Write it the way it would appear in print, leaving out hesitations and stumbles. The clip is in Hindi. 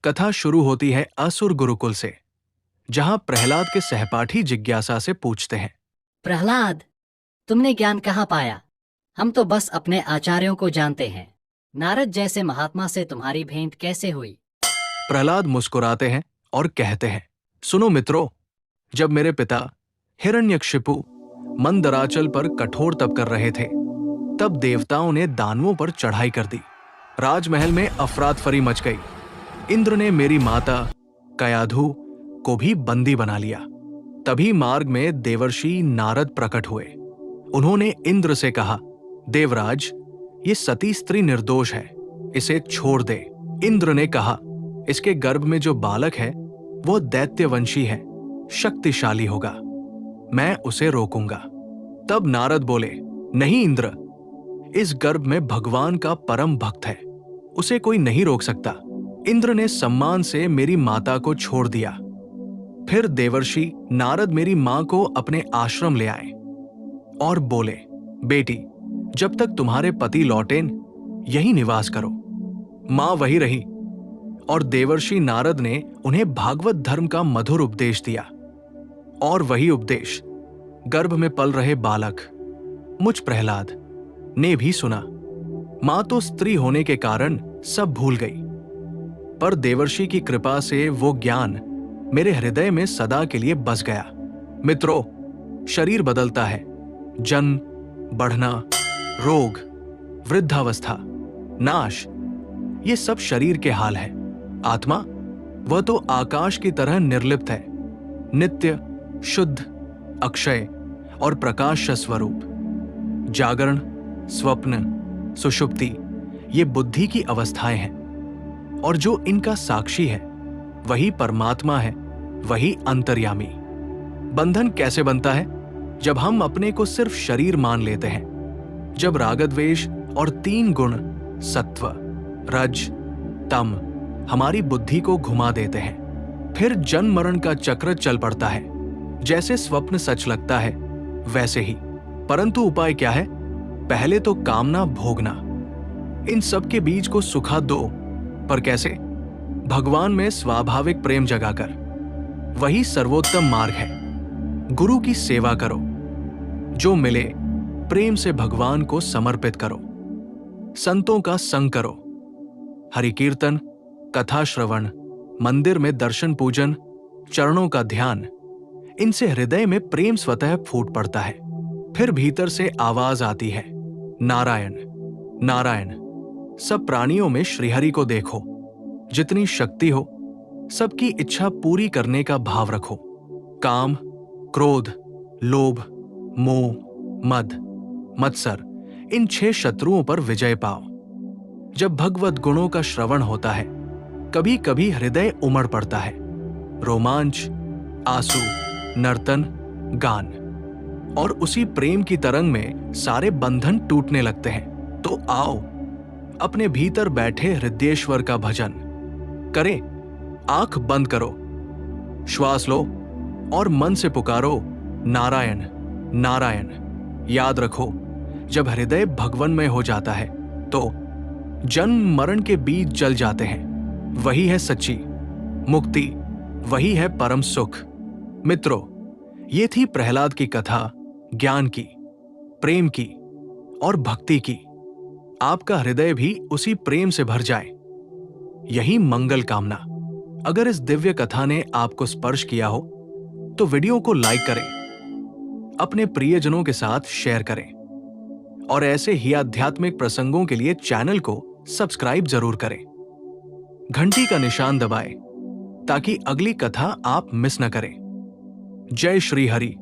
कथा शुरू होती है असुर गुरुकुल से, जहां प्रहलाद के सहपाठी जिज्ञासा से पूछते हैं। प्रहलाद, तुमने ज्ञान कहाँ पाया? हम तो बस अपने आचार्यों को जानते हैं। नारद जैसे महात्मा से तुम्हारी भेंट कैसे हुई? प्रहलाद मुस्कुराते हैं और कहते हैं, सुनो मित्रों, जब मेरे पिता हिरण्यकशिपु मंदराचल पर कठोर तप कर रहे थे, तब देवताओं ने दानवों पर चढ़ाई कर दी। राजमहल में अफरात फरी मच गई। इंद्र ने मेरी माता कयाधु को भी बंदी बना लिया। तभी मार्ग में देवर्षि नारद प्रकट हुए। उन्होंने इंद्र से कहा, देवराज, ये सती स्त्री निर्दोष है, इसे छोड़ दे। इंद्र ने कहा, इसके गर्भ में जो बालक है वो दैत्यवंशी है, शक्तिशाली होगा, मैं उसे रोकूंगा। तब नारद बोले, नहीं इंद्र, इस गर्भ में भगवान का परम भक्त है, उसे कोई नहीं रोक सकता। इंद्र ने सम्मान से मेरी माता को छोड़ दिया। फिर देवर्षि नारद मेरी मां को अपने आश्रम ले आए और बोले, बेटी, जब तक तुम्हारे पति लौटें यहीं निवास करो। मां वही रही और देवर्षि नारद ने उन्हें भागवत धर्म का मधुर उपदेश दिया। और वही उपदेश गर्भ में पल रहे बालक मुझ प्रहलाद ने भी सुना। मां तो स्त्री होने के कारण सब भूल गई, पर देवर्षि की कृपा से वो ज्ञान मेरे हृदय में सदा के लिए बस गया। मित्रों, शरीर बदलता है, जन्म, बढ़ना, रोग, वृद्धावस्था, नाश, ये सब शरीर के हाल है। आत्मा, वह तो आकाश की तरह निर्लिप्त है, नित्य, शुद्ध, अक्षय और प्रकाश स्वरूप। जागरण, स्वप्न, सुषुप्ति, ये बुद्धि की अवस्थाएं हैं, और जो इनका साक्षी है वही परमात्मा है, वही अंतर्यामी। बंधन कैसे बनता है? जब हम अपने को सिर्फ शरीर मान लेते हैं, जब रागद्वेष और 3 गुण सत्व, रज, तम हमारी बुद्धि को घुमा देते हैं। फिर जन्म मरण का चक्र चल पड़ता है। जैसे स्वप्न सच लगता है वैसे ही। परंतु उपाय क्या है? पहले तो कामना भोगना, इन सब के बीज को सुखा दो। पर कैसे? भगवान में स्वाभाविक प्रेम जगाकर। वही सर्वोत्तम मार्ग है। गुरु की सेवा करो, जो मिले प्रेम से भगवान को समर्पित करो। संतों का संग करो, हरि कीर्तन, कथा श्रवण, मंदिर में दर्शन पूजन, चरणों का ध्यान, इनसे हृदय में प्रेम स्वतः फूट पड़ता है। फिर भीतर से आवाज आती है, नारायण नारायण। सब प्राणियों में श्रीहरि को देखो। जितनी शक्ति हो सबकी इच्छा पूरी करने का भाव रखो। काम, क्रोध, लोभ, मोह, मद, मत्सर, इन 6 शत्रुओं पर विजय पाओ। जब भगवत गुणों का श्रवण होता है, कभी कभी हृदय उमड़ पड़ता है। रोमांच, आंसू, नर्तन, गान, और उसी प्रेम की तरंग में सारे बंधन टूटने लगते हैं। तो आओ, अपने भीतर बैठे हृदयेश्वर का भजन करें। आंख बंद करो, श्वास लो और मन से पुकारो, नारायण नारायण। याद रखो, जब हृदय भगवन्मय हो जाता है तो जन्म मरण के बीज जल जाते हैं। वही है सच्ची मुक्ति, वही है परम सुख। मित्रों, ये थी प्रहलाद की कथा, ज्ञान की, प्रेम की और भक्ति की। आपका हृदय भी उसी प्रेम से भर जाए, यही मंगल कामना। अगर इस दिव्य कथा ने आपको स्पर्श किया हो तो वीडियो को लाइक करें, अपने प्रियजनों के साथ शेयर करें, और ऐसे ही आध्यात्मिक प्रसंगों के लिए चैनल को सब्सक्राइब जरूर करें। घंटी का निशान दबाएं ताकि अगली कथा आप मिस न करें। जय श्री हरि।